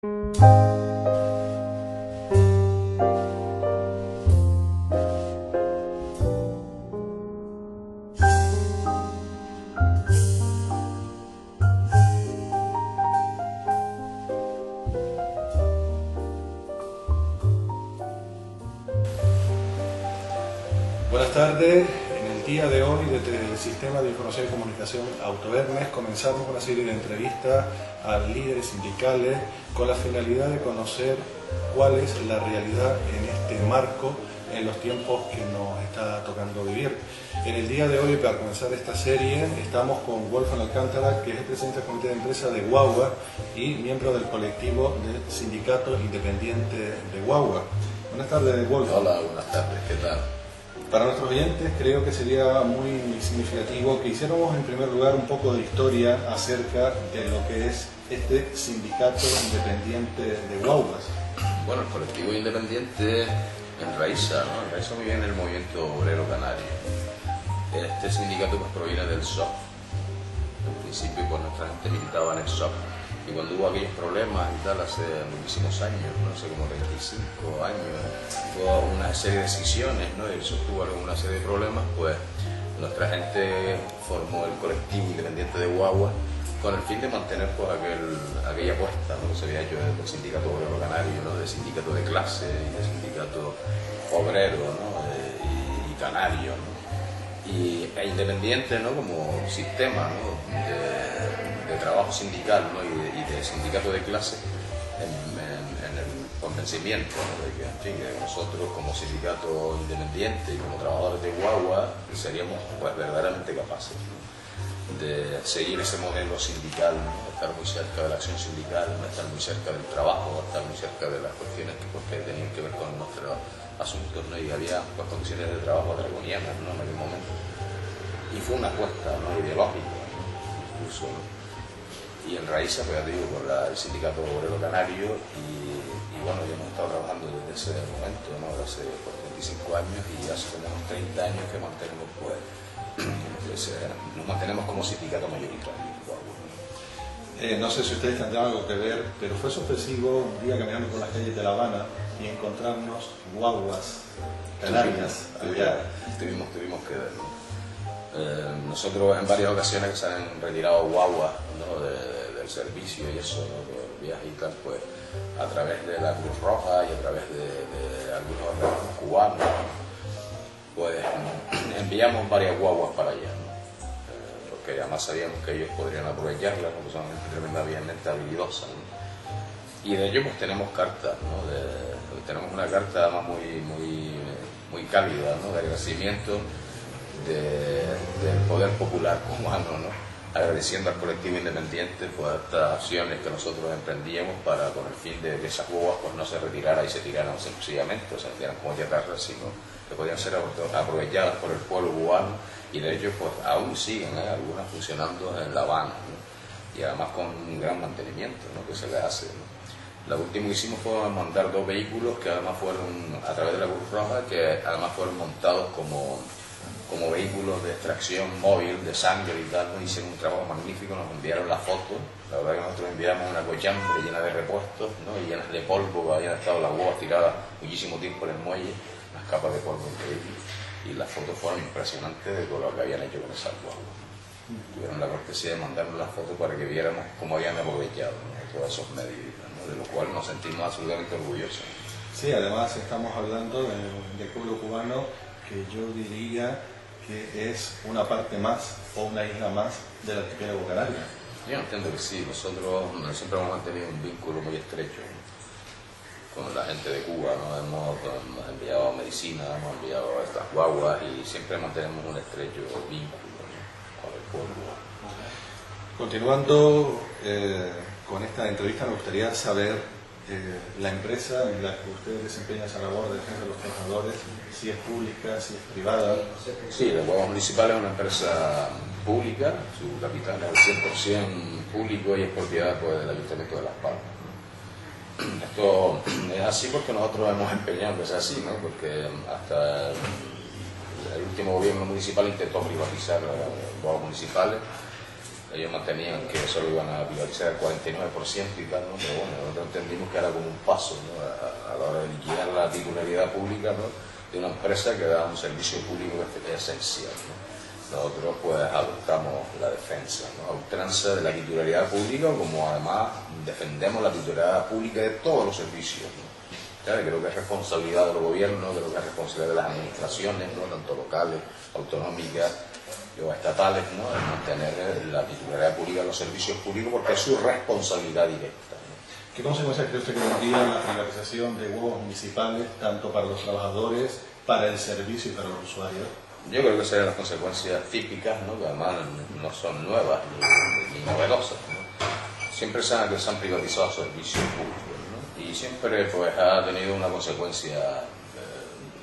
Buenas tardes. En el día de hoy, desde el Sistema de Información y Comunicación Autovernes, comenzamos una serie de entrevistas a líderes sindicales con la finalidad de conocer cuál es la realidad en este marco en los tiempos que nos está tocando vivir. En el día de hoy, para comenzar esta serie, estamos con Wolfgang Alcántara, que es el presidente del Comité de Empresa de Guagua y miembro del colectivo del Sindicato Independiente de Guagua. Buenas tardes, Wolfgang. Hola, buenas tardes, ¿qué tal? Para nuestros oyentes creo que sería muy significativo que hiciéramos en primer lugar un poco de historia acerca de lo que es este sindicato independiente de guaguas. Bueno, el colectivo independiente enraiza, ¿no? Enraiza muy bien el movimiento obrero canario. Este sindicato pues proviene del SOC. En principio pues nuestra gente militaba en el SOC. Y cuando hubo aquellos problemas y tal, hace muchísimos años, no sé, como 25 años, hubo una serie de decisiones, ¿no? Y eso tuvo una serie de problemas, pues nuestra gente formó el colectivo independiente de Guagua con el fin de mantener pues aquella apuesta, ¿no? Que se había hecho del sindicato obrero canario, ¿no? De sindicato de clase y de sindicato obrero, ¿no? Y canario, ¿no? Y independiente, ¿no? Como sistema, ¿no? de trabajo sindical, ¿no? y de sindicato de clase en el convencimiento, ¿no? De que, en fin, que nosotros como sindicato independiente y como trabajadores de Guagua seríamos pues verdaderamente capaces, ¿no? De seguir ese modelo sindical, ¿no? Estar muy cerca de la acción sindical, ¿no? Estar muy cerca del trabajo, estar muy cerca de las cuestiones que tenían que ver con nuestros asuntos, ¿no? Y había pues, condiciones de trabajo draconianas, ¿no? En aquel momento. Y fue una apuesta, ¿no? Ideológica, ¿no? Incluso, ¿no? Y en raíz, pues ya te digo, con el sindicato obrero canario y bueno, ya hemos estado trabajando desde ese momento, ¿no? Hace por 35 años y hace como unos 30 años que mantenemos, pues, nos mantenemos como sindicato mayoritario. No sé si ustedes tendrán algo que ver, pero fue sorpresivo un día caminando por las calles de La Habana y encontrarnos guaguas canarias allá. Tuvimos que ver, ¿no? Nosotros en varias ocasiones que se han retirado guaguas, ¿no? del servicio y eso, ¿no? Del viaje y tal, pues a través de la Cruz Roja y a través de algunos organismos cubanos, pues enviamos varias guaguas para allá, ¿no? Porque además sabíamos que ellos podrían aprovecharlas, porque son tremendamente habilidosas, ¿no? Y de ello pues tenemos cartas, ¿no? Tenemos una carta además muy cálida, ¿no? De agradecimiento del poder popular cubano, ¿no? Agradeciendo al colectivo independiente por estas acciones que nosotros emprendíamos para con el fin de que esas guaguas pues no se retiraran y se tiraran sencillamente, o sea, se tiraran como chatarras, sino que podían ser aprovechadas por el pueblo cubano y de hecho pues aún siguen, algunas funcionando en La Habana, ¿no? Y además con un gran mantenimiento, ¿no? Que se les hace, ¿no? Lo último que hicimos fue mandar 2 vehículos que además fueron a través de la Cruz Roja, que además fueron montados como vehículos de extracción móvil de sangre y tal, ¿no? Hicieron un trabajo magnífico, nos enviaron la foto. La verdad que nosotros enviamos una cochambre llena de repuestos, ¿no? Y llenas de polvo, que habían estado las guaguas tiradas muchísimo tiempo en el muelle, unas capas de polvo increíbles. Y las fotos fueron impresionantes de todo lo que habían hecho con esas guaguas. Tuvieron la cortesía de mandarnos las fotos para que viéramos cómo habían aprovechado, ¿no? Todos esos medios, ¿no? De lo cual nos sentimos absolutamente orgullosos. Sí, además estamos hablando del pueblo cubano que yo diría que es una parte más o una isla más del archipiélago canario. Yo entiendo que sí, nosotros siempre hemos mantenido un vínculo muy estrecho, ¿no? Con la gente de Cuba, ¿no? Hemos enviado medicina, hemos enviado estas guaguas y siempre mantenemos un estrecho vínculo, ¿no? Con el pueblo. Continuando con esta entrevista, me gustaría saber la empresa en la que ustedes desempeñan esa labor de defensa de los trabajadores, si es pública, si es privada. Sí, la Guagua Municipal es una empresa pública, su capital es al 100% público y es propiedad pues, del Ayuntamiento de Las Palmas. Esto es así porque nosotros hemos empeñado que sea así, ¿no? Porque hasta el último gobierno municipal intentó privatizar las guaguas municipales Ellos mantenían que solo iban a privatizar el 49% y tal, ¿no? Pero bueno, nosotros entendimos que era como un paso, ¿no? A la hora de liquidar la titularidad pública, ¿no? De una empresa que da un servicio público esencial, ¿no? Nosotros pues adoptamos la defensa, ¿no? A ultranza de la titularidad pública, como además defendemos la titularidad pública de todos los servicios, ¿no? Claro, creo que es responsabilidad de los gobiernos, creo que es responsabilidad de las administraciones, ¿no? Tanto locales, autonómicas o estatales, ¿no? El mantener la titularidad pública de los servicios públicos porque es su responsabilidad directa, ¿no? ¿Qué consecuencias cree usted que tendría la privatización de huevos municipales, tanto para los trabajadores, para el servicio y para los usuarios? Yo creo que serían las consecuencias típicas, ¿no? Que además no son nuevas ni novedosas, ¿no? Siempre se han privatizado servicios públicos, ¿no? Y siempre pues ha tenido una consecuencia,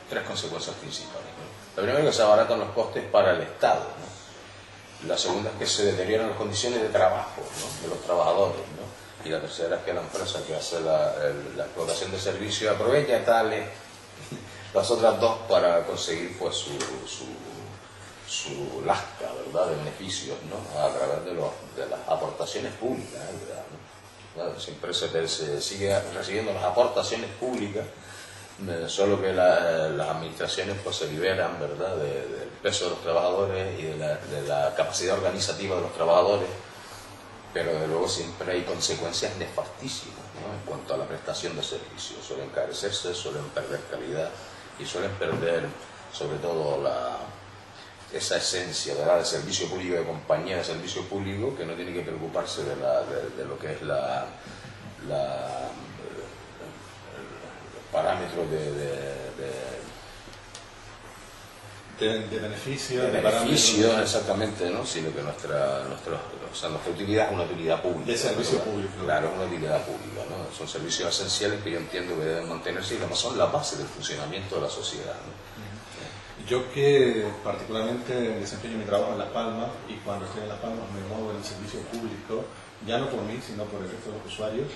tres consecuencias principales, ¿no? La primera es que se abaratan los costes para el Estado, ¿no? La segunda es que se deterioran las condiciones de trabajo, ¿no? De los trabajadores, ¿no? Y la tercera es que la empresa que hace la explotación de servicios aprovecha tales las otras dos para conseguir pues su lasca, ¿verdad?, de beneficios, ¿no? A través de las aportaciones públicas, ¿verdad?, ¿no? Claro, siempre se sigue recibiendo las aportaciones públicas, solo que las administraciones pues se liberan, ¿verdad?, del peso de los trabajadores y de la capacidad organizativa de los trabajadores, pero de luego siempre hay consecuencias nefastísimas, ¿no? En cuanto a la prestación de servicios. Suelen encarecerse, suelen perder calidad y suelen perder sobre todo esa esencia, ¿verdad?, de servicio público, de compañía de servicio público, que no tiene que preocuparse de lo que es los parámetros de beneficio, de beneficios, exactamente, ¿no? Sino que nuestra utilidad es una utilidad pública. De servicio, ¿verdad?, público. Claro, es una utilidad pública, ¿no? Son servicios esenciales que yo entiendo que deben mantenerse y además son la base del funcionamiento de la sociedad, ¿no? Yo que particularmente desempeño mi trabajo en Las Palmas y cuando estoy en Las Palmas me muevo en el servicio público, ya no por mí, sino por el resto de los usuarios,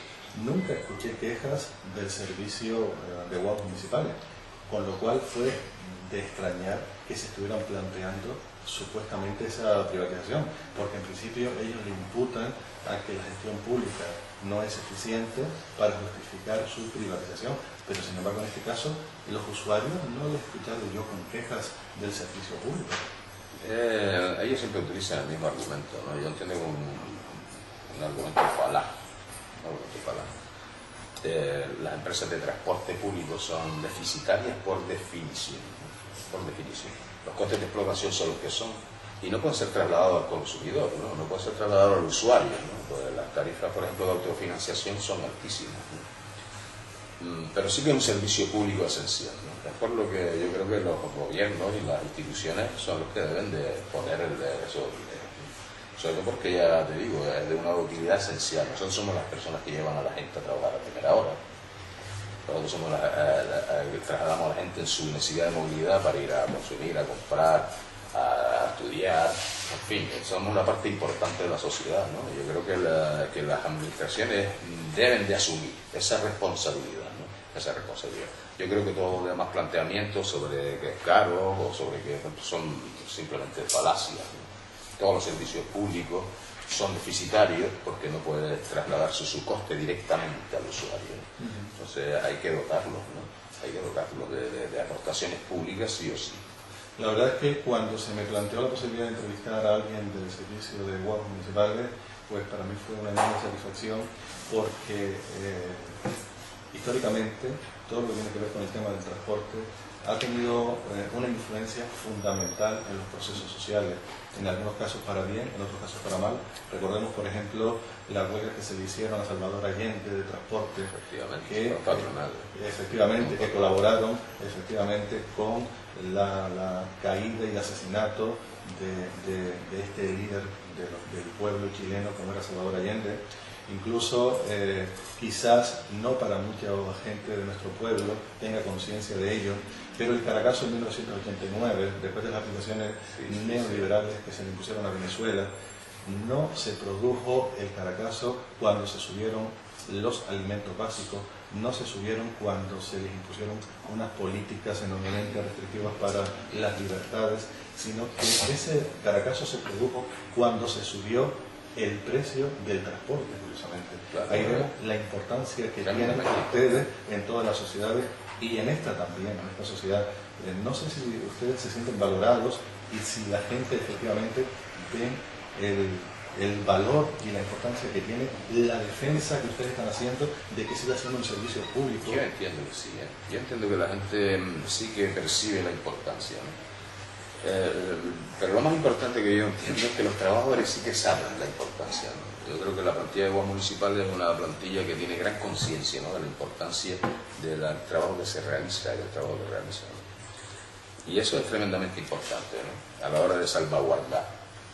nunca escuché quejas del servicio de guaguas municipales, con lo cual fue de extrañar que se estuvieran planteando supuestamente esa privatización, porque en principio ellos le imputan a que la gestión pública no es eficiente para justificar su privatización, pero sin embargo en este caso los usuarios no lo he escuchado yo con quejas del servicio público. Ellos siempre utilizan el mismo argumento, ¿no? Yo entiendo como un argumento falaz, las empresas de transporte público son deficitarias por definición, ¿no? Por definición. Los costes de explotación son los que son y no pueden ser trasladados al consumidor, ¿no? No pueden ser trasladados al usuario, ¿no? Pues las tarifas, por ejemplo, de autofinanciación son altísimas, ¿no? Pero sí que es un servicio público esencial, ¿no? Es por lo que yo creo que los gobiernos y las instituciones son los que deben de poner eso, sobre todo porque, ya te digo, es de una utilidad esencial. Nosotros somos las personas que llevan a la gente a trabajar a primera hora. Nosotros somos que trasladamos a la gente en su necesidad de movilidad para ir a consumir, a comprar, a estudiar, en fin, somos una parte importante de la sociedad, ¿no? Yo creo que las administraciones deben de asumir esa responsabilidad, ¿no? Esa responsabilidad. Yo creo que todos los demás planteamientos sobre que es caro o sobre que son simplemente falacias, ¿no? Todos los servicios públicos son deficitarios porque no puede trasladarse su coste directamente al usuario, ¿no? Entonces hay que dotarlos, ¿no? Hay que dotarlos de aportaciones públicas sí o sí. La verdad es que cuando se me planteó la posibilidad de entrevistar a alguien del servicio de guaguas municipales, pues para mí fue una enorme satisfacción porque históricamente todo lo que tiene que ver con el tema del transporte ha tenido una influencia fundamental en los procesos sociales, en algunos casos para bien, en otros casos para mal. Recordemos, por ejemplo, las huelgas que se le hicieron a Salvador Allende de transporte, que colaboraron efectivamente con la caída y asesinato de este líder del pueblo chileno como era Salvador Allende. Incluso quizás no para mucha gente de nuestro pueblo tenga conciencia de ello, pero el Caracazo en 1989, después de las aplicaciones neoliberales que se le impusieron a Venezuela, no se produjo el Caracazo cuando se subieron los alimentos básicos, no se subieron cuando se les impusieron unas políticas enormemente restrictivas para las libertades, sino que ese Caracazo se produjo cuando se subió el precio del transporte, curiosamente. Claro, Ahí vemos la importancia que tienen ustedes en todas las sociedades y en esta también, en esta sociedad. No sé si ustedes se sienten valorados y si la gente efectivamente ve el valor y la importancia que tiene la defensa que ustedes están haciendo de que siga siendo un servicio público. Yo entiendo que sí, yo entiendo que la gente sí que percibe la importancia, ¿no? Pero lo más importante que yo entiendo es que los trabajadores sí que saben la importancia, ¿no? Yo creo que la plantilla de aguas municipales es una plantilla que tiene gran conciencia, ¿no?, de la importancia del trabajo que se realiza y del trabajo que realiza, ¿no? Y eso es tremendamente importante, ¿no?, a la hora de salvaguardar,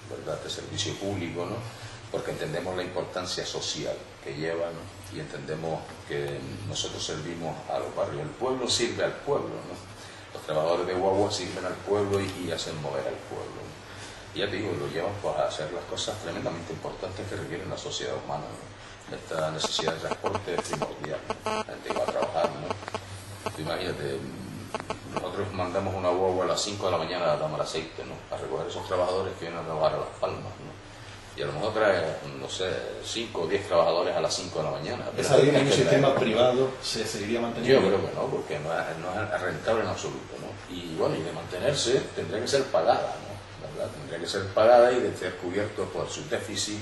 ¿verdad?, este servicio público, ¿no?, porque entendemos la importancia social que lleva, ¿no?, y entendemos que nosotros servimos a los barrios. El pueblo sirve al pueblo, ¿no? Los trabajadores de guagua sirven al pueblo y hacen mover al pueblo, ¿no? Y ya te digo, lo llevan pues, a hacer las cosas tremendamente importantes que requieren la sociedad humana, ¿no? Esta necesidad de transporte es primordial, ¿no? La gente va a trabajar, ¿no? Tú imagínate, nosotros mandamos una guagua a las 5 de la mañana a Tamar Aceite, ¿no?, a recoger a esos trabajadores que vienen a trabajar a Las Palmas, ¿no? Y a lo mejor trae, no sé, 5 o 10 trabajadores a las 5 de la mañana. ¿Esa línea en un sistema privado se seguiría manteniendo? Yo creo que no, porque no es rentable en absoluto, ¿no? Y bueno, y de mantenerse tendría que ser pagada, ¿no?, ¿verdad? Tendría que ser pagada y de ser cubierto por su déficit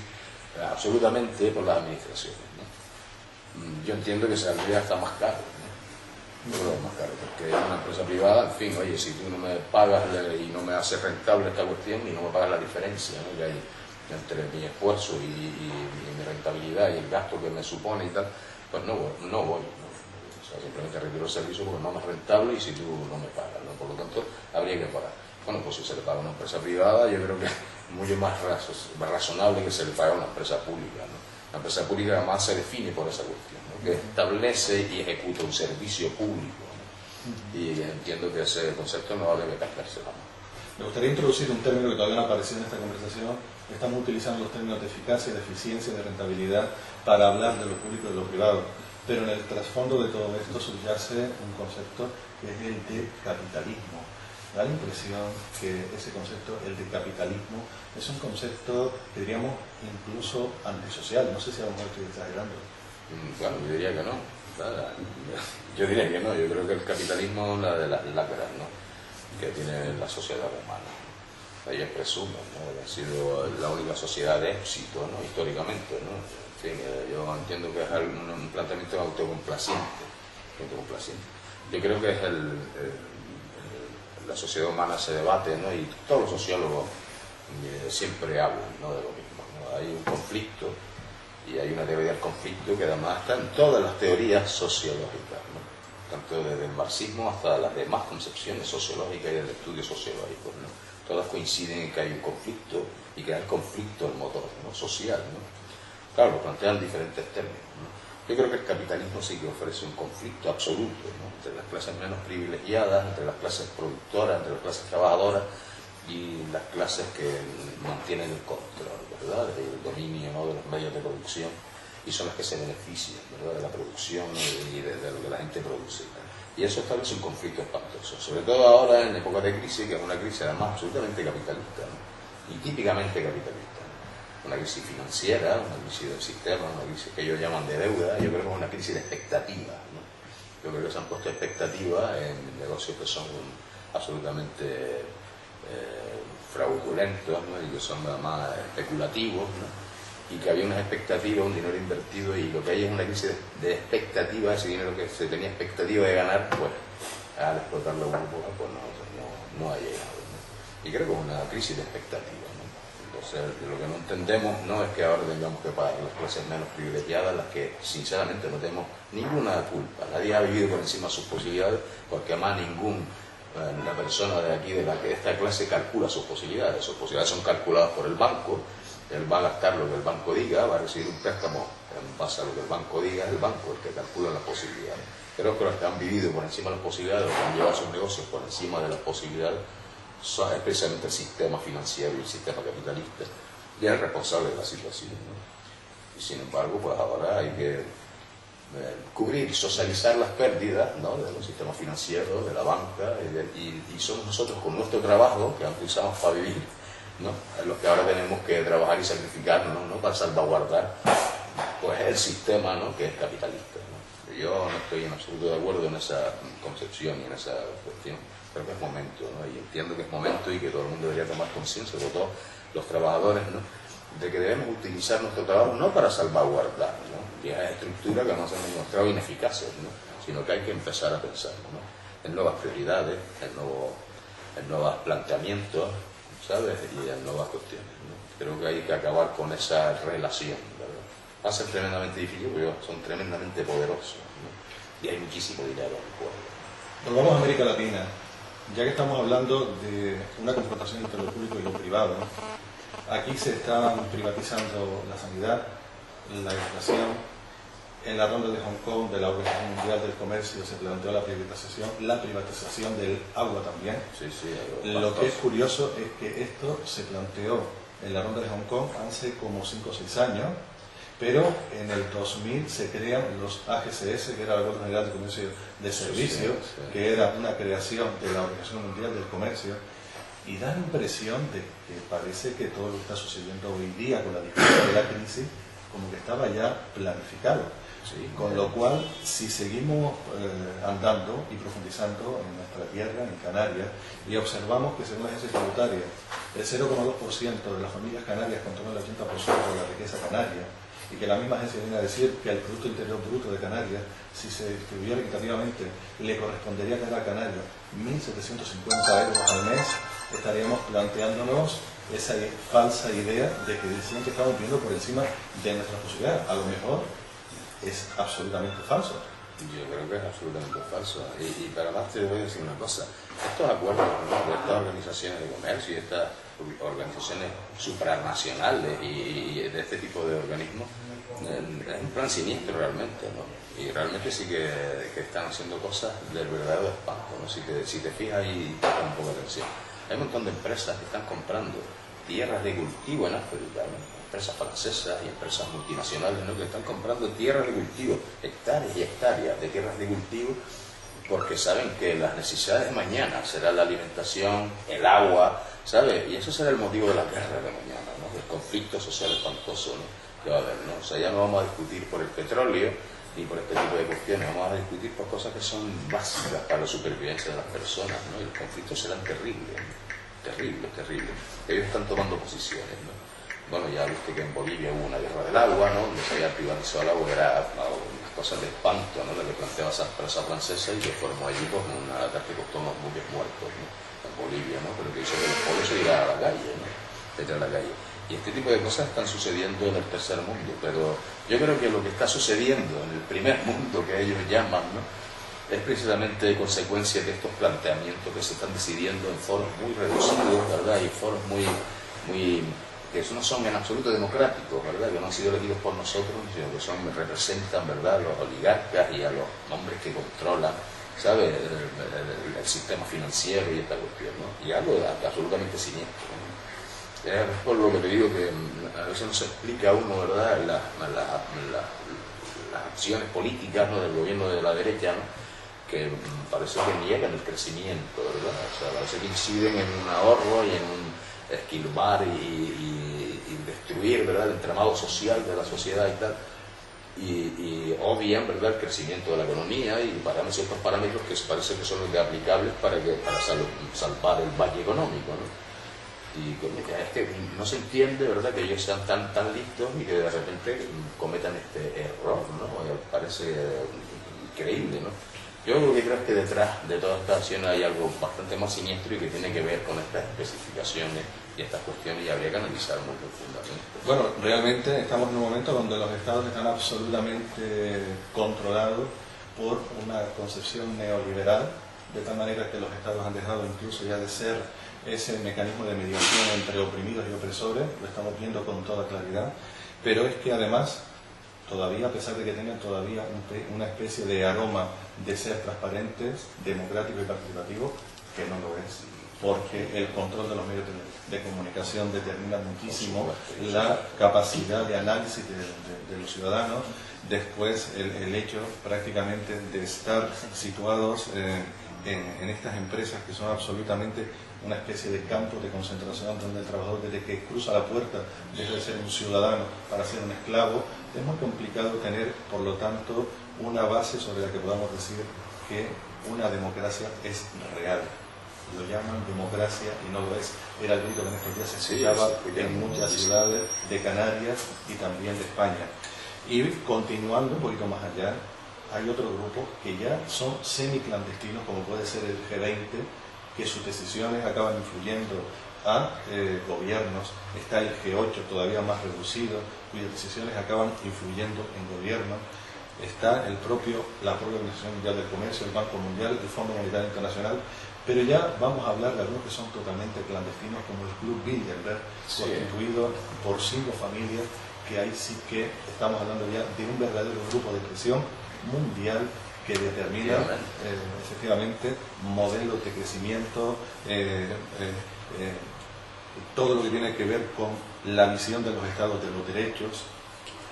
absolutamente por las administraciones, ¿no? Yo entiendo que saldría hasta más caro, ¿no? Yo creo que es más caro, porque es una empresa privada, en fin, oye, si tú no me pagas y no me haces rentable esta cuestión y no me pagas la diferencia, ¿no?, que hay entre mi esfuerzo y mi rentabilidad y el gasto que me supone y tal, pues no voy, ¿no? O sea, simplemente retiro el servicio porque no me es rentable y si tú no me pagas, ¿no? Por lo tanto, habría que pagar. Bueno, pues si se le paga a una empresa privada, yo creo que es mucho más razonable que se le pague a una empresa pública, ¿no? La empresa pública además se define por esa cuestión, ¿no?, que establece y ejecuta un servicio público, ¿no? Y entiendo que ese concepto no debe perderse la mano. Me gustaría introducir un término que todavía no ha aparecido en esta conversación. Estamos utilizando los términos de eficacia, de eficiencia, de rentabilidad para hablar de lo público y de lo privado. Pero en el trasfondo de todo esto subyace un concepto que es el de capitalismo. Da la impresión que ese concepto, el de capitalismo, es un concepto que diríamos incluso antisocial. No sé si a lo mejor estoy exagerando. Bueno, yo diría que no. Yo diría que no. Yo creo que el capitalismo es una de las lacras, ¿no?, que tiene la sociedad humana. Ellos presumen, ¿no?, que ha sido la única sociedad de éxito, ¿no?, históricamente, ¿no? En fin, yo entiendo que es un planteamiento autocomplaciente. Yo creo que es la sociedad humana se debate, ¿no?, y todos los sociólogos siempre hablan, ¿no?, de lo mismo, ¿no? Hay un conflicto y hay una teoría del conflicto que además está en todas las teorías sociológicas, ¿no?, tanto desde el marxismo hasta las demás concepciones sociológicas y del estudio sociológico, ¿no? Todas coinciden en que hay un conflicto y que es el conflicto el motor, ¿no?, social, ¿no? Claro, lo plantean diferentes términos, ¿no? Yo creo que el capitalismo sí que ofrece un conflicto absoluto, ¿no?, entre las clases menos privilegiadas, entre las clases productoras, entre las clases trabajadoras y las clases que mantienen el control, ¿verdad?, el dominio, ¿no?, de los medios de producción, y son las que se benefician, ¿verdad?, de la producción y de lo que la gente produce. Y eso establece un conflicto espantoso, sobre todo ahora en época de crisis, que es una crisis además absolutamente capitalista, ¿no?, y típicamente capitalista, ¿no?, una crisis financiera, una crisis del sistema, una crisis que ellos llaman de deuda. Yo creo que es una crisis de expectativas, ¿no? Yo creo que se han puesto expectativas en negocios que son absolutamente fraudulentos, ¿no?, y que son además especulativos, ¿no?, y que había unas expectativas, un dinero invertido, y lo que hay es una crisis de expectativas. Ese dinero que se tenía expectativa de ganar, pues al explotar la burbuja, pues no ha llegado, ¿no? Y creo que es una crisis de expectativas, ¿no? Entonces, lo que no entendemos no es que ahora tengamos que pagar las clases menos privilegiadas, las que sinceramente no tenemos ninguna culpa. Nadie ha vivido por encima de sus posibilidades, porque además la persona de aquí, de esta clase, calcula sus posibilidades. Sus posibilidades son calculadas por el banco. Él va a gastar lo que el banco diga, va a recibir un préstamo en base a lo que el banco diga, es el banco el que calcula las posibilidades. Creo que los que han vivido por encima de las posibilidades, los que han llevado sus negocios por encima de las posibilidades, son especialmente el sistema financiero y el sistema capitalista, y es el responsable de la situación, ¿no? Y sin embargo, pues ahora hay que cubrir y socializar las pérdidas, ¿no?, de los sistemas financieros, de la banca, y somos nosotros con nuestro trabajo, que aunque usamos para vivir, ¿no? En los que ahora tenemos que trabajar y sacrificarnos, ¿no? Para salvaguardar pues el sistema, ¿no? Que es capitalista, ¿no? Yo no estoy en absoluto de acuerdo en esa concepción y en esa cuestión. Creo que es momento, ¿no? Y entiendo que es momento y que todo el mundo debería tomar conciencia, sobre todo los trabajadores, ¿no? De que debemos utilizar nuestro trabajo no para salvaguardar, ¿no? Viejas estructuras que nos han demostrado ineficaces, ¿no? Sino que hay que empezar a pensar, ¿no? En nuevas prioridades, en nuevos planteamientos, ¿sabes? Y en nuevas cuestiones, ¿no? Creo que hay que acabar con esa relación, ¿verdad? Va a ser tremendamente difícil porque son tremendamente poderosos, ¿no? Y hay muchísimo dinero en el pueblo. Nos vamos a América Latina. Ya que estamos hablando de una confrontación entre lo público y lo privado, aquí se están privatizando la sanidad, la educación. En la ronda de Hong Kong de la Organización Mundial del Comercio se planteó la privatización del agua también. Sí, sí, lo que es curioso es que esto se planteó en la ronda de Hong Kong hace como 5 o 6 años, pero en el 2000 se crean los AGCS, que era el Acuerdo General de Comercio de Servicios, que era una creación de la Organización Mundial del Comercio, y da la impresión de que parece que todo lo que está sucediendo hoy día con la dificultad de la crisis, como que estaba ya planificado. Sí, con lo cual, si seguimos andando y profundizando en nuestra tierra, en Canarias, y observamos que según la agencia tributaria, el 0,2% de las familias canarias controlan el 80% de la riqueza canaria, y que la misma agencia viene a decir que el Producto Interior Bruto de Canarias, si se distribuyera equitativamente, le correspondería a cada canario 1.750 euros al mes, estaríamos planteándonos esa falsa idea de que decían que estamos viviendo por encima de nuestras posibilidades. A lo mejor es absolutamente falso. Yo creo que es absolutamente falso. Y para más te voy a decir una cosa. Estos acuerdos, ¿no? De estas organizaciones de comercio y estas organizaciones supranacionales y de este tipo de organismos, es un plan siniestro realmente, ¿no? Y realmente sí que están haciendo cosas del verdadero espanto, ¿no? Si te fijas y te pones un poco de atención. Hay un montón de empresas que están comprando tierras de cultivo en África, ¿no? Empresas francesas y empresas multinacionales, ¿no? Que están comprando tierras de cultivo, hectáreas y hectáreas de tierras de cultivo, porque saben que las necesidades de mañana será la alimentación, el agua, ¿sabes? Y eso será el motivo de la guerra de mañana, ¿no? Del conflicto social espantoso, ¿no? Que va a haber, ¿no? O sea, ya no vamos a discutir por el petróleo ni por este tipo de cuestiones, vamos a discutir por cosas que son básicas para la supervivencia de las personas, ¿no? Y los conflictos serán terribles, ¿no? Terribles. Ellos están tomando posiciones, ¿no? Bueno, ya viste que en Bolivia hubo una guerra del agua, ¿no? Donde se había privatizado el agua, que era unas cosas de espanto, ¿no? Lo que planteaba esa empresa francesa y que formó allí pues, una guerra que costó unos muchos muertos, ¿no? En Bolivia, ¿no? Pero que hizo que los pueblos se llegaran a la calle, ¿no? A la calle. Y este tipo de cosas están sucediendo en el tercer mundo, pero yo creo que lo que está sucediendo en el primer mundo, que ellos llaman, ¿no? Es precisamente consecuencia de estos planteamientos que se están decidiendo en foros muy reducidos, ¿verdad? Y foros muy que no son en absoluto democráticos, ¿verdad? Que no han sido elegidos por nosotros, sino que representan, ¿verdad?, a los oligarcas y a los hombres que controlan, ¿sabes?, el sistema financiero y esta cuestión, ¿no? Y algo absolutamente siniestro, ¿no? Es por lo que te digo que a veces no se explica a uno, ¿verdad?, las acciones políticas, ¿no?, del gobierno de la derecha, ¿no?, que parece que niegan el crecimiento, ¿verdad? O sea, parece que inciden en un ahorro y en un esquilmar y destruir, ¿verdad?, el entramado social de la sociedad y tal, y obvian, ¿verdad?, el crecimiento de la economía y paran ciertos parámetros que parece que son los aplicables para salvar el valle económico, ¿no? Y es que no se entiende, ¿verdad?, que ellos sean tan listos y que de repente cometan este error, ¿no? Parece increíble, ¿no? Yo lo que creo es que detrás de toda esta acción hay algo bastante más siniestro y que tiene que ver con estas especificaciones y estas cuestiones, y habría que analizar muy profundamente. Bueno, realmente estamos en un momento donde los estados están absolutamente controlados por una concepción neoliberal, de tal manera que los estados han dejado incluso ya de ser ese mecanismo de mediación entre oprimidos y opresores, lo estamos viendo con toda claridad, pero es que además todavía, a pesar de que tengan todavía una especie de aroma de ser transparentes, democráticos y participativos, que no lo es, porque el control de los medios de comunicación determina muchísimo la capacidad de análisis de los ciudadanos, después el hecho prácticamente de estar situados en estas empresas que son absolutamente una especie de campo de concentración donde el trabajador, desde que cruza la puerta, deja de ser un ciudadano para ser un esclavo. Es muy complicado tener, por lo tanto, una base sobre la que podamos decir que una democracia es real. Lo llaman democracia y no lo es. Era el grito que en estos días se escuchaba en muchas ciudades de Canarias y también de España. Y continuando un poquito más allá, hay otro grupo que ya son semiclandestinos, como puede ser el G20, que sus decisiones acaban influyendo a gobiernos. Está el G8 todavía más reducido, cuyas decisiones acaban influyendo en gobiernos. Está la propia Organización Mundial del Comercio, el Banco Mundial, el Fondo Monetario Internacional, pero ya vamos a hablar de algunos que son totalmente clandestinos, como el Club Bilderberg, constituido por 5 familias, que ahí sí que estamos hablando ya de un verdadero grupo de presión mundial que determina efectivamente modelos de crecimiento, todo lo que tiene que ver con la visión de los estados de los derechos.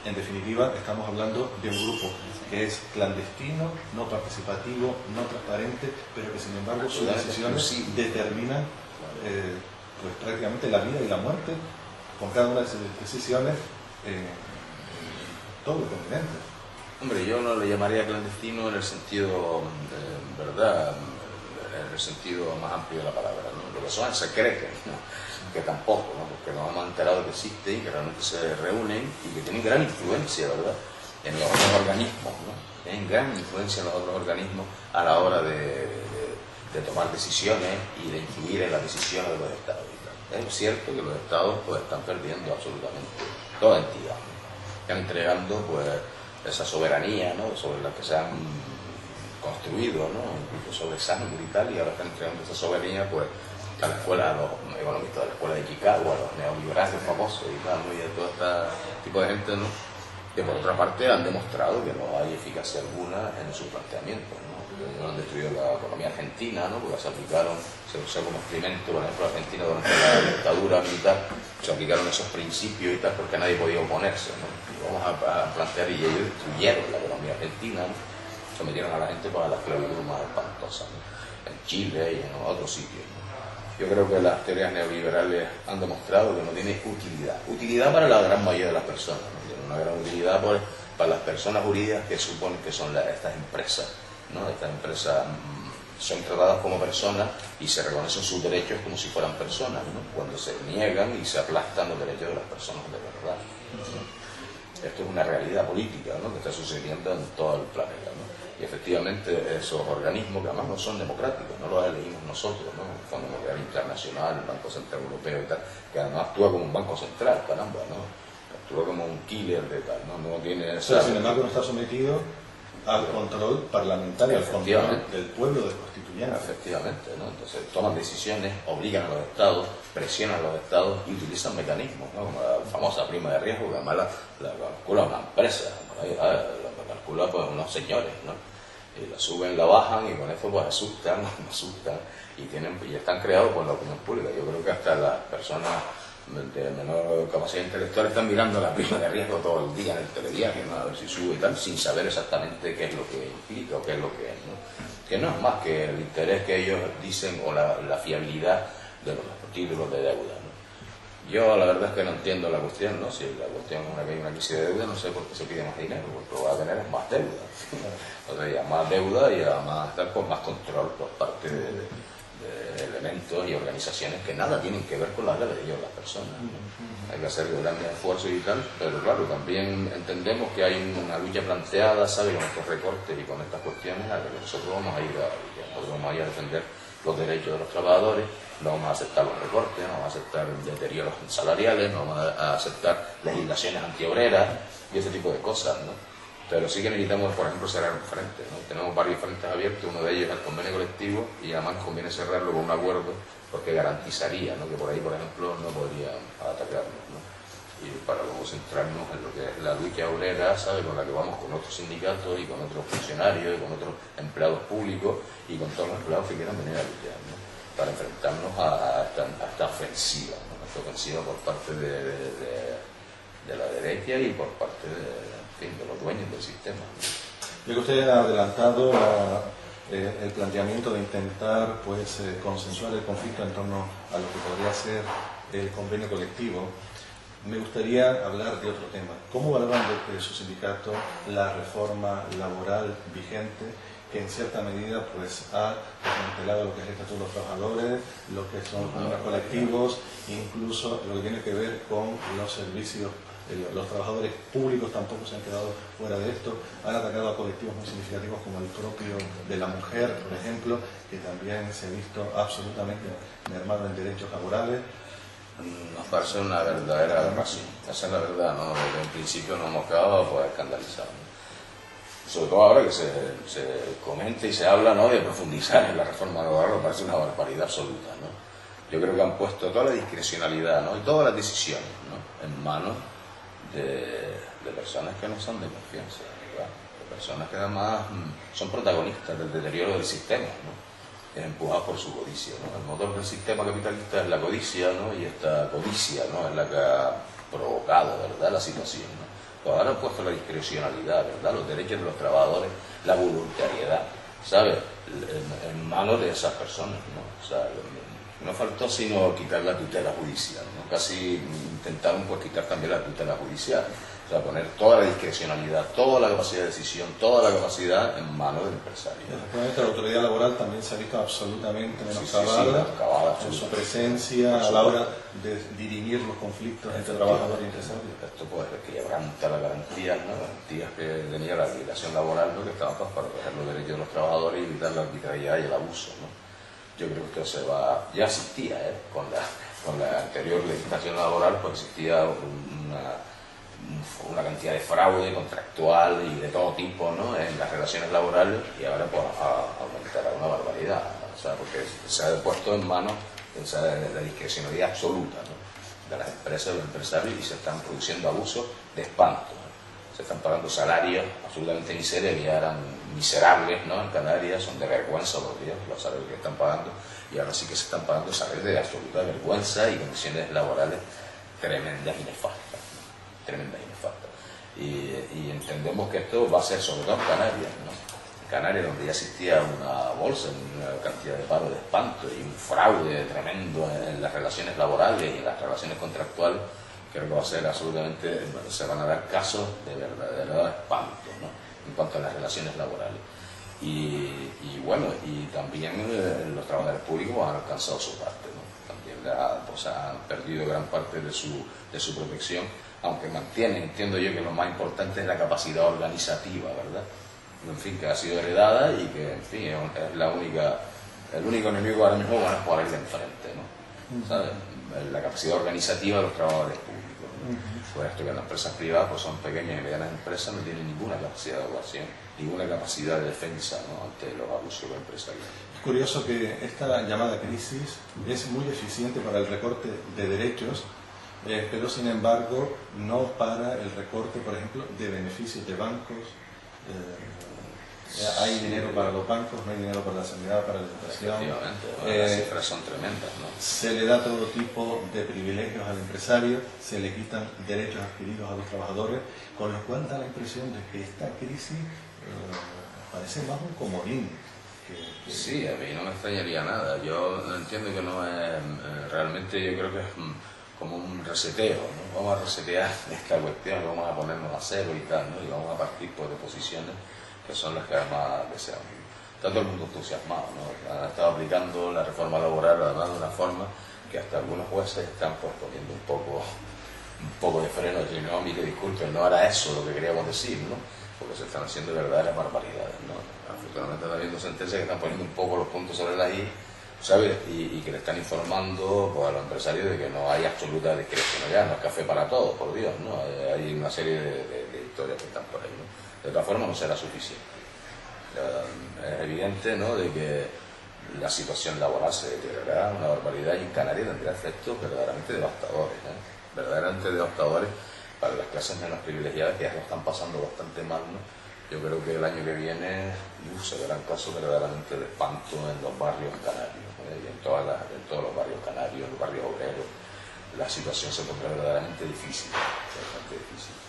En definitiva, estamos hablando de un grupo que es clandestino, no participativo, no transparente, pero que sin embargo sus decisiones determinan pues prácticamente la vida y la muerte con cada una de sus decisiones en todo el continente. Hombre, yo no le llamaría clandestino en el sentido, ¿verdad?, en el sentido más amplio de la palabra, ¿no? Lo que son secretos, ¿no? Que tampoco, ¿no? Porque nos hemos enterado que existen y que realmente se reúnen y que tienen gran influencia, ¿verdad?, en los otros organismos, ¿no? Tienen gran influencia en los otros organismos a la hora de tomar decisiones y de influir en las decisiones de los estados y tal. Es cierto que los estados pues están perdiendo absolutamente toda entidad, ¿no? Están entregando pues esa soberanía, ¿no?, sobre la que se han construido, ¿no?, incluso sobre sangre y tal, y ahora están entregando esa soberanía pues a la escuela, a los economistas de la escuela de Chicago, a los neoliberales famosos y tal, ¿no?, y a todo este tipo de gente, ¿no?, que por otra parte han demostrado que no hay eficacia alguna en sus planteamientos, ¿no? Han destruido la economía argentina, ¿no?, porque se aplicaron, se usó como experimento, por ejemplo, Argentina durante la dictadura militar, se aplicaron esos principios y tal porque nadie podía oponerse, ¿no? Y vamos a plantear, y ellos destruyeron la economía argentina, ¿no?, sometieron a la gente para la esclavitud más espantosa, ¿no?, en Chile y en otros sitios, ¿no? Yo creo que las teorías neoliberales han demostrado que no tienen utilidad para la gran mayoría de las personas, ¿no? Tienen una gran utilidad para las personas jurídicas que suponen que son estas empresas, ¿no? Estas empresas son tratadas como personas y se reconocen sus derechos como si fueran personas, ¿no?, cuando se niegan y se aplastan los derechos de las personas de verdad, ¿no? Esto es una realidad política, ¿no?, que está sucediendo en todo el planeta, ¿no? Y efectivamente esos organismos, que además no son democráticos, no los elegimos nosotros, ¿no?, el Fondo Monetario Internacional, el Banco Central Europeo y tal, que además actúa como un banco central, caramba, ¿no?, actúa como un killer de tal, ¿no? No tiene esa... Pero sin embargo no está sometido al control parlamentario, al control del pueblo, del constituyente. Efectivamente, ¿no? Entonces toman decisiones, obligan a los estados, presionan a los estados y utilizan mecanismos, ¿no?, como la famosa prima de riesgo, que además la calcula una empresa, ¿no?, la calcula pues unos señores, ¿no?, y la suben, la bajan y con eso pues asustan y están creados por la opinión pública. Yo creo que hasta las personas de menor capacidad intelectual están mirando la prima de riesgo todo el día en el telediario, ¿no?, a ver si sube y tal, sin saber exactamente qué es lo que implica o qué es lo que es, ¿no?, que no es más que el interés que ellos dicen o la fiabilidad de los títulos de deuda, ¿no? Yo la verdad es que no entiendo la cuestión, ¿no? Si la cuestión es que hay una crisis de deuda, no sé por qué se pide más dinero, porque lo que va a tener es más deuda. O sea, ya más deuda y además estar con más control por parte de elementos y organizaciones que nada tienen que ver con la vida de ellos, las personas, ¿no? Hay que hacer grandes esfuerzos y tal, pero claro, también entendemos que hay una lucha planteada, ¿sabes?, con estos recortes y con estas cuestiones, a que nosotros vamos a ir a defender los derechos de los trabajadores, no vamos a aceptar los recortes, no vamos a aceptar deterioros salariales, no vamos a aceptar legislaciones antiobreras y ese tipo de cosas, ¿no? Pero sí que necesitamos, por ejemplo, cerrar un frente, ¿no? Tenemos varios frentes abiertos, uno de ellos es el convenio colectivo y además conviene cerrarlo con un acuerdo porque garantizaría, ¿no?, que por ahí, por ejemplo, no podrían atacarnos, ¿no? Y para luego centrarnos en lo que es la lucha obrera, ¿sabe?, con la que vamos con otros sindicatos y con otros funcionarios y con otros empleados públicos y con todos los empleados que quieran venir a luchar, ¿no?, para enfrentarnos a esta ofensiva, ¿no?, esta ofensiva por parte de la derecha y por parte de los dueños del sistema, ¿no? Yo que usted ha adelantado el planteamiento de intentar pues consensuar el conflicto en torno a lo que podría ser el convenio colectivo, me gustaría hablar de otro tema. ¿Cómo valoran desde su sindicato la reforma laboral vigente, que en cierta medida pues ha desmantelado lo que es el Estatuto de los Trabajadores, lo que son los convenios colectivos, incluso lo que tiene que ver con los servicios? Los trabajadores públicos tampoco se han quedado fuera de esto, han atacado a colectivos muy significativos como el propio de la mujer, por ejemplo, que también se ha visto absolutamente mermado en derechos laborales. Nos parece una verdadera aberración. Esa es la verdad, ¿no? Desde un principio nos hemos quedado pues, escandalizados, ¿no? Sobre todo ahora que se comenta y se habla, ¿no?, de profundizar en la reforma laboral, me parece una barbaridad absoluta, ¿no? Yo creo que han puesto toda la discrecionalidad, ¿no?, y todas las decisiones, ¿no?, en manos de personas que no son de confianza, ¿verdad? De personas que además son protagonistas del deterioro del sistema, ¿no?, empujados por su codicia, ¿no? El motor del sistema capitalista es la codicia, ¿no?, y esta codicia, ¿no?, es la que ha provocado, ¿verdad?, la situación, ¿no? Pues ahora han puesto la discrecionalidad, ¿verdad?, los derechos de los trabajadores, la voluntariedad, ¿sabes?, en manos de esas personas, ¿no? O sea, no faltó sino quitar la tutela judicial, ¿no? Casi intentaron pues quitar también la tutela judicial, o sea, poner toda la discrecionalidad, toda la capacidad de decisión, toda la capacidad en manos del empresario. Efectivamente, la autoridad laboral también se ha visto absolutamente menoscabada en su presencia a la hora de dirimir los conflictos entre trabajadores y empresarios. Esto pues quebranta las garantías, ¿no?, garantías que tenía la legislación laboral, ¿no?, que estaban pues, para proteger los derechos de los trabajadores y evitar la arbitrariedad y el abuso, ¿no? Yo creo que esto ya existía, con la anterior legislación laboral, pues existía una cantidad de fraude contractual y de todo tipo, ¿no?, en las relaciones laborales, y ahora pues aumentará una barbaridad, ¿no? O sea, porque se ha puesto en manos de la discrecionalidad absoluta, ¿no?, de las empresas, de los empresarios, y se están produciendo abusos de espanto, ¿no? Se están pagando salarios absolutamente miserables, que ya eran miserables, ¿no?, en Canarias, son de vergüenza los salarios que están pagando, y ahora sí que se están pagando salarios de absoluta vergüenza y condiciones laborales tremendas y nefastas, ¿no?, tremendas y nefastas. Y entendemos que esto va a ser sobre todo en Canarias, ¿no? En Canarias, donde ya existía una bolsa, una cantidad de paro de espanto y un fraude tremendo en las relaciones laborales y en las relaciones contractuales, creo que va a ser absolutamente, se van a dar casos de verdadero espanto, ¿no?, en cuanto a las relaciones laborales. Y bueno, y también los trabajadores públicos han alcanzado su parte, ¿no? También pues, han perdido gran parte de su protección, aunque mantienen, entiendo yo, que lo más importante es la capacidad organizativa, ¿verdad? En fin, que ha sido heredada y que, en fin, es el único enemigo ahora mismo, bueno, es por ahí de enfrente, ¿no? ¿Sabes? La capacidad organizativa de los trabajadores públicos, ¿no? Por esto que las empresas privadas pues son pequeñas y medianas empresas, no tienen ninguna capacidad de evaluación, ninguna capacidad de defensa, ¿no?, ante los abusos empresariales. Es curioso que esta llamada crisis es muy eficiente para el recorte de derechos, pero sin embargo no para el recorte, por ejemplo, de beneficios de bancos. Hay dinero para los bancos, no hay dinero para la sanidad, para la educación. Las cifras son tremendas, ¿no? Se le da todo tipo de privilegios al empresario, se le quitan derechos adquiridos a los trabajadores, con lo cual da la impresión de que esta crisis parece más un comodín. Sí, a mí no me extrañaría nada. Yo entiendo que no es, realmente yo creo que es como un reseteo, ¿no? Vamos a resetear esta cuestión, vamos a ponernos a cero y tal, ¿no? Y vamos a partir pues, de posiciones que son las que además deseamos. Está todo el mundo entusiasmado, ¿no? Han estado aplicando la reforma laboral además de una forma que hasta algunos jueces están pues, poniendo un poco de freno, y diciendo, no, mire, disculpen, no era eso lo que queríamos decir, ¿no? Porque se están haciendo verdaderas barbaridades, ¿no? Afortunadamente están habiendo sentencias que están poniendo un poco los puntos sobre la I, ¿sabes? Y que le están informando pues, a los empresarios de que no hay absoluta discrecionalidad, no es café para todos, por Dios, ¿no? Hay una serie de historias que están por ahí, ¿no? De otra forma no será suficiente. Es evidente, ¿no?, de que la situación laboral se deteriorará una barbaridad y en Canarias tendrá efectos verdaderamente devastadores, verdaderamente devastadores para las clases menos privilegiadas que ya lo están pasando bastante mal, ¿no? Yo creo que el año que viene se verán casos verdaderamente de espanto en los barrios canarios, y en todos los barrios canarios, los barrios obreros. La situación se pondrá verdaderamente difícil,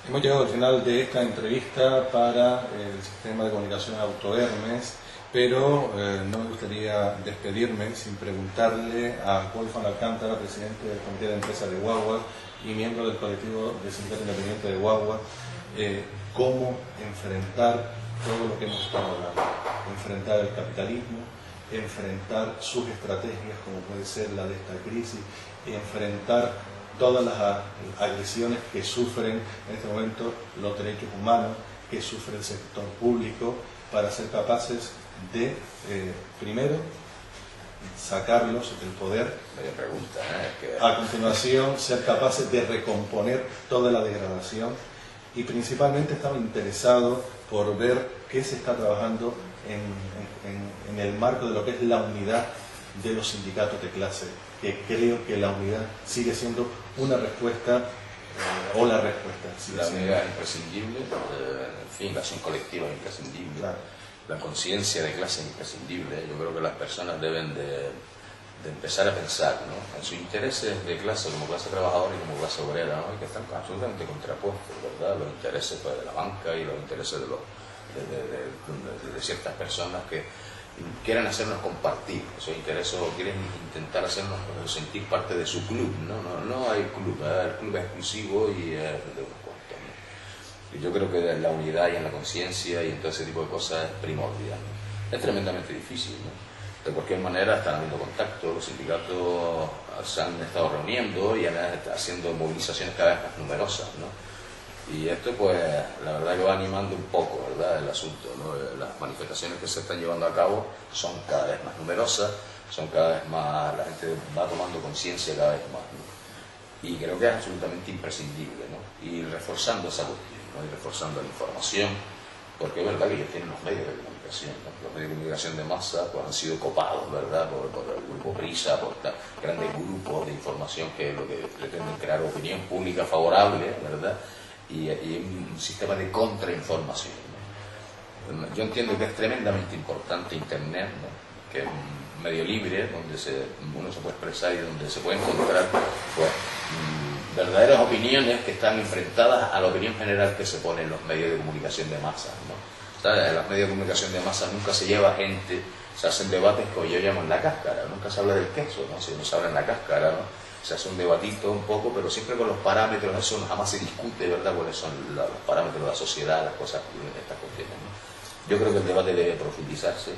Hemos llegado al final de esta entrevista para el sistema de comunicación Auto Hermes. pero no me gustaría despedirme sin preguntarle a Wolfgang Alcántara, presidente del Comité de Empresa de Guagua y miembro del colectivo de Sindicato Independiente de Guagua, cómo enfrentar todo lo que hemos estado hablando, enfrentar el capitalismo, enfrentar sus estrategias, como puede ser la de esta crisis, y enfrentar todas las agresiones que sufren en este momento los derechos humanos, que sufre el sector público, para ser capaces de, primero, sacarlos del poder, a continuación ser capaces de recomponer toda la degradación, y principalmente estaba interesado por ver qué se está trabajando en el marco de lo que es la unidad de los sindicatos de clase, que creo que la unidad sigue siendo una respuesta, o la respuesta. La unidad es imprescindible, en fin, la acción colectiva es imprescindible, claro. La conciencia de clase es imprescindible. Yo creo que las personas deben de empezar a pensar, ¿no?, en sus intereses de clase, como clase trabajadora y como clase obrera, ¿no?, y que están absolutamente contrapuestos, ¿verdad? Los intereses, pues, de la banca y los intereses de ciertas personas que quieren hacernos compartir esos intereses o quieren intentar hacernos sentir parte de su club, ¿no? No hay club, el club es exclusivo y es de unos cuantos, ¿no? Y yo creo que en la unidad y en la conciencia y en todo ese tipo de cosas es primordial, ¿no? Es tremendamente difícil, ¿no? De cualquier manera están habiendo contacto, los sindicatos se han estado reuniendo y haciendo movilizaciones cada vez más numerosas, ¿no? Y esto, pues, la verdad que va animando un poco, ¿verdad?, el asunto, ¿no? Las manifestaciones que se están llevando a cabo son cada vez más numerosas, son cada vez más, la gente va tomando conciencia cada vez más, ¿no? Y creo que es absolutamente imprescindible, ¿no? Y reforzando esa cuestión, ¿no?, y reforzando la información, porque es verdad que ellos tienen los medios de comunicación, ¿no? Los medios de comunicación de masa, pues, han sido copados, ¿verdad?, por el grupo Prisa, por grandes grupos de información que lo que pretenden crear opinión pública favorable, ¿verdad?, y un sistema de contrainformación, ¿no? Yo entiendo que es tremendamente importante Internet, ¿no?, que es un medio libre donde uno se puede expresar y donde se puede encontrar, pues, verdaderas opiniones que están enfrentadas a la opinión general que se pone en los medios de comunicación de masa, ¿no? ¿Sabes? En los medios de comunicación de masa nunca se lleva gente, se hacen debates que yo llamo en la cáscara, nunca se habla del queso, ¿no? Si no se habla en la cáscara, ¿no? Se hace un debatito un poco, pero siempre con los parámetros, eso jamás se discute, ¿verdad?, cuáles son los parámetros de la sociedad, las cosas, estas cuestiones, ¿no? Yo creo que el debate debe profundizarse,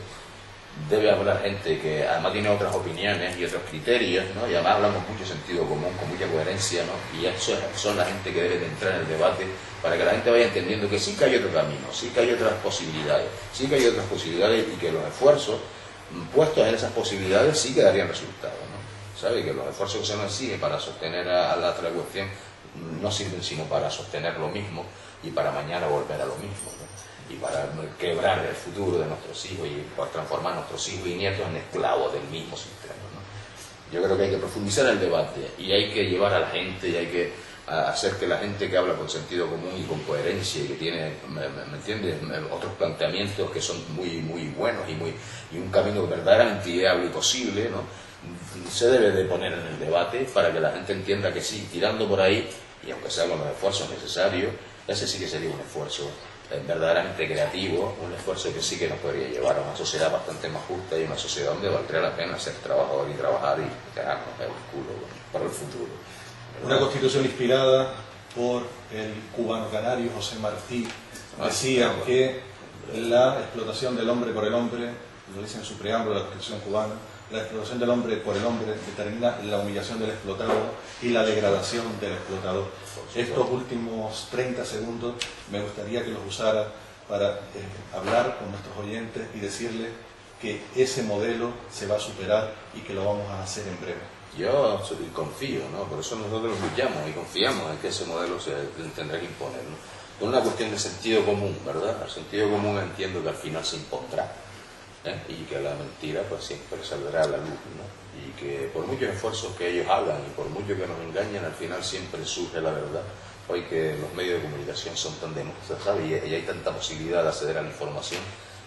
debe hablar gente que además tiene otras opiniones y otros criterios, ¿no? Y además hablamos mucho sentido común, con mucha coherencia, ¿no? Y eso son la gente que debe de entrar en el debate para que la gente vaya entendiendo que sí que hay otro camino, sí que hay otras posibilidades, sí que hay otras posibilidades y que los esfuerzos puestos en esas posibilidades sí que darían resultados, ¿no? ¿Sabe? Que los esfuerzos que se nos siguen para sostener a la otra cuestión no sirven sino para sostener lo mismo y para mañana volver a lo mismo, ¿no? Y para quebrar el futuro de nuestros hijos y para transformar a nuestros hijos y nietos en esclavos del mismo sistema, ¿no? Yo creo que hay que profundizar el debate y hay que llevar a la gente y hay que hacer que la gente que habla con sentido común y con coherencia y que tiene, ¿me entiendes?, otros planteamientos que son muy, muy buenos y un camino verdaderamente viable y posible, ¿no?, se debe de poner en el debate para que la gente entienda que sí, tirando por ahí, y aunque se hagan los esfuerzos necesarios, ese sí que sería un esfuerzo verdaderamente creativo, un esfuerzo que sí que nos podría llevar a una sociedad bastante más justa y una sociedad donde valdría la pena ser trabajador y trabajar y ganarnos el culo para el futuro. Una constitución inspirada por el cubano canario José Martí decía que la explotación del hombre por el hombre, lo dice en su preámbulo de la Constitución cubana, la explotación del hombre por el hombre determina la humillación del explotado y la degradación del explotador. Estos últimos 30 segundos me gustaría que los usara para hablar con nuestros oyentes y decirles que ese modelo se va a superar y que lo vamos a hacer en breve. Yo confío, ¿no? Por eso nosotros luchamos y confiamos en que ese modelo se tendrá que imponer, ¿no? Por una cuestión de sentido común, ¿verdad? El sentido común entiendo que al final se impondrá, y que la mentira pues siempre saldrá a la luz, ¿no? Y que por muchos esfuerzos que ellos hagan y por mucho que nos engañen, al final siempre surge la verdad. Hoy que los medios de comunicación son tan democráticos y hay tanta posibilidad de acceder a la información,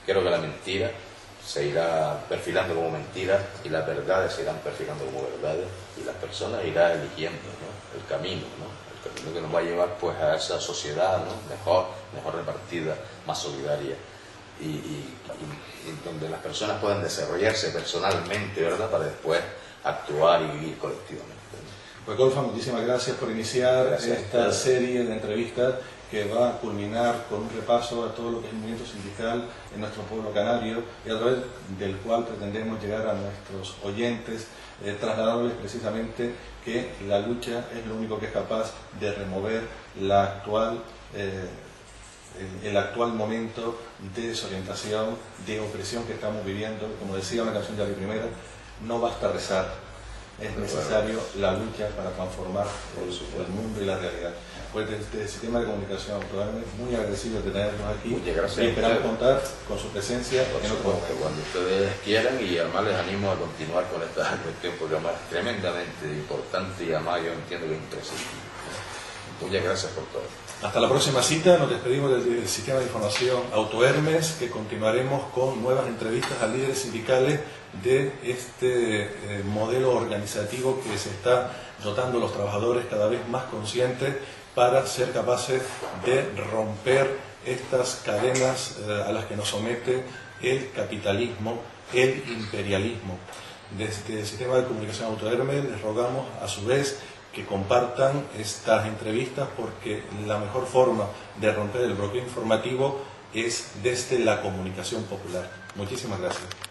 creo que la mentira se irá perfilando como mentira y las verdades se irán perfilando como verdades y las personas irán eligiendo, ¿no?, el camino, ¿no?, el camino que nos va a llevar pues a esa sociedad, ¿no?, mejor repartida, más solidaria. Y donde las personas puedan desarrollarse personalmente, ¿verdad?, para después actuar y vivir colectivamente. Pues Golfa, muchísimas gracias por iniciar esta serie de entrevistas que va a culminar con un repaso a todo lo que es el movimiento sindical en nuestro pueblo canario y a través del cual pretendemos llegar a nuestros oyentes, trasladándoles precisamente que la lucha es lo único que es capaz de remover la actual, el actual momento de desorientación, de opresión que estamos viviendo. Como decía una canción de Ali Primera, no basta rezar, es necesario la lucha para transformar el mundo y la realidad. Pues desde el Sistema de Comunicación Autovernes, muy agradecido de tenerlos aquí. Muchas gracias. Y esperamos contar con su presencia en otro momento. Cuando ustedes quieran, y además les animo a continuar con esta cuestión porque además es tremendamente importante y además yo entiendo que es imprescindible. Muchas gracias por todo. Hasta la próxima cita, nos despedimos del Sistema de Información Autovernes, que continuaremos con nuevas entrevistas a líderes sindicales de este modelo organizativo que se está dotando a los trabajadores cada vez más conscientes para ser capaces de romper estas cadenas a las que nos somete el capitalismo, el imperialismo. Desde el Sistema de Comunicación Autovernes les rogamos a su vez que compartan estas entrevistas, porque la mejor forma de romper el bloqueo informativo es desde la comunicación popular. Muchísimas gracias.